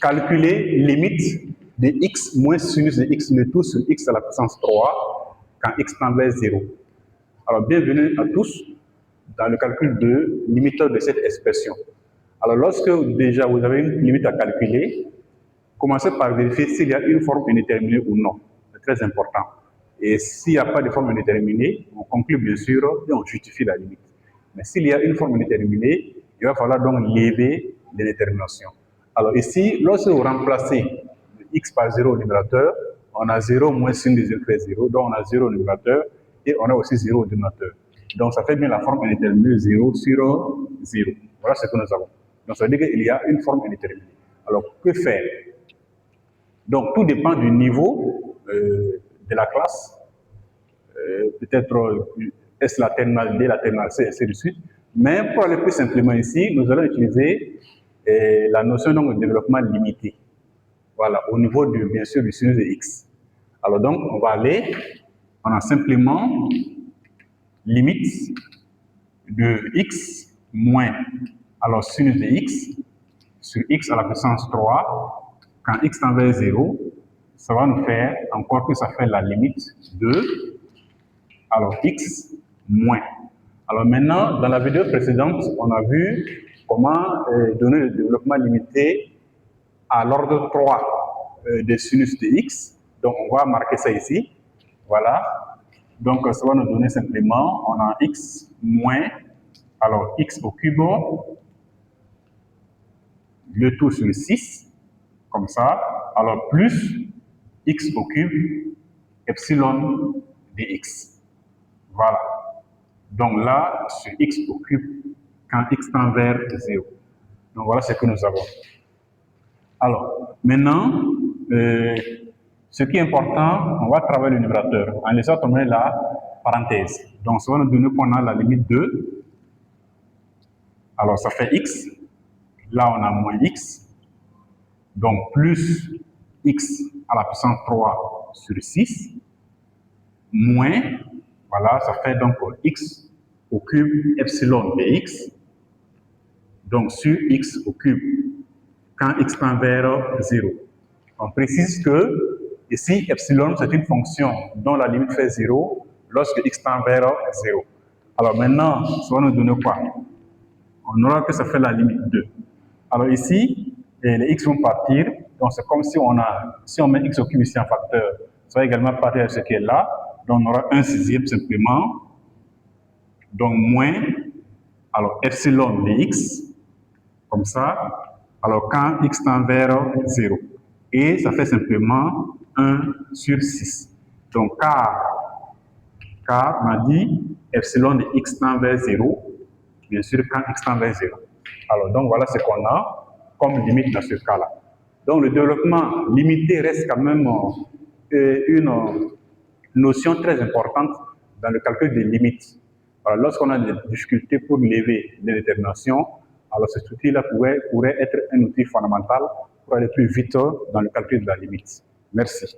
calculer limite de x moins sinus de x le tout sur x à la puissance 3 quand x tend vers 0. Alors, bienvenue à tous dans le calcul de limiteur de cette expression. Alors, lorsque déjà vous avez une limite à calculer, commencez par vérifier s'il y a une forme indéterminée ou non. C'est très important. Et s'il n'y a pas de forme indéterminée, on conclut bien sûr et on justifie la limite. Mais s'il y a une forme indéterminée, il va falloir donc lever les déterminations. Alors ici, lorsque vous remplacez x par 0 au numérateur, on a 0 moins sin de 0 fait 0, donc on a 0 au numérateur et on a aussi 0 au dénominateur. Donc ça fait bien la forme indéterminée 0 sur 0. Voilà ce que nous avons. Donc ça veut dire qu'il y a une forme indéterminée. Alors que faire? Donc tout dépend du niveau de la classe. Peut-être est-ce la terminale D, la terminale C, ainsi de suite. Mais pour aller plus simplement ici, nous allons utiliser la notion donc, de développement limité. Voilà, au niveau de, bien sûr, du sinus de x. Alors donc, on va aller, on a simplement limite de x moins, alors sinus de x sur x à la puissance 3, quand x tend vers 0, ça va nous faire, encore que ça fait la limite de, alors x moins. Alors maintenant, dans la vidéo précédente, on a vu comment donner le développement limité à l'ordre 3 des sinus de x. Donc on va marquer ça ici. Voilà. Donc ça va nous donner simplement, on a x moins, alors x au cube, le tout sur 6, comme ça. Alors plus x au cube, epsilon dx. Voilà. Donc là, sur x au cube, quand x tend vers 0. Donc voilà ce que nous avons. Alors, maintenant, ce qui est important, on va travailler le numérateur en laissant tomber la parenthèse. Donc ça va nous donner qu'on a la limite de, alors ça fait x, là on a moins x, donc plus x à la puissance 3 sur 6, moins, voilà, ça fait donc x au cube epsilon dx, donc sur x au cube, quand x tend vers 0. On précise que ici, epsilon, c'est une fonction dont la limite fait 0 lorsque x tend vers 0. Alors maintenant, ça va nous donner quoi? On aura que ça fait la limite 2. Alors ici, les x vont partir, donc c'est comme si si on met x au cube ici en facteur, ça va également partir de ce qui est là, donc on aura 1/6 simplement, donc moins, alors epsilon dx, comme ça, alors quand x tend vers 0. Et ça fait simplement 1 sur 6. Donc car on a dit epsilon de x tend vers 0, bien sûr quand x tend vers 0. Alors donc voilà ce qu'on a comme limite dans ce cas-là. Donc le développement limité reste quand même une notion très importante dans le calcul des limites. Alors, lorsqu'on a des difficultés pour lever les déterminations, alors cet outil-là pourrait être un outil fondamental pour aller plus vite dans le calcul de la limite. Merci.